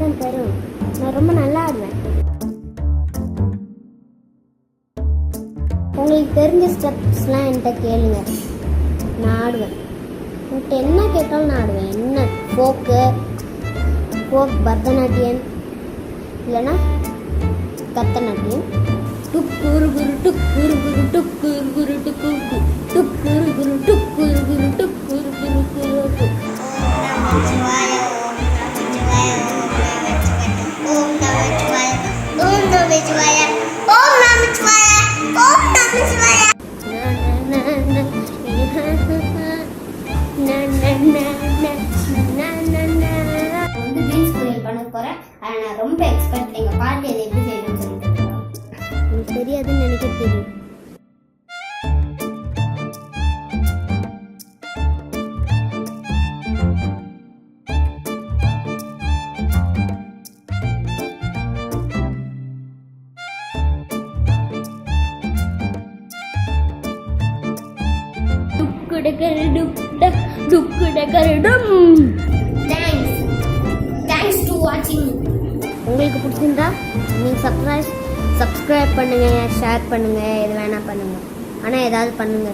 தான் தரும். நான் ரொம்ப நல்லா ஆடுவேன். உங்களுக்கு தெரிஞ்ச ஸ்டெப்ஸ்லாம் என்கிட்ட கேளுங்க, நான் ஆடுவேன். உங்கள்கிட்ட என்ன கேட்டாலும் நான் ஆடுவேன். என்ன ஃபோக் பரதநாட்டியம் இல்லைன்னா கத்தநாட்டியம். டுக்குரு குரு டுக்குரு குரு டுக்குரு குரு டுக்குரு டுக்குரு குரு டுக்குரு குரு டுக்குரு குரு குரு. பண்ண போறேன். அதை நான் ரொம்ப எக்ஸ்பெக்ட். எங்க பாட்டி அதை எப்படி செய்யணும்னு சொல்லிட்டு எனக்கு தெரியாதுன்னு நினைக்க தெரியும். உங்களுக்கு பிடிச்சிருந்தா நீங்கள் சப்ஸ்கிரைப் பண்ணுங்க, ஷேர் பண்ணுங்க, எது வேணா பண்ணுங்க. ஆனால் ஏதாவது பண்ணுங்க.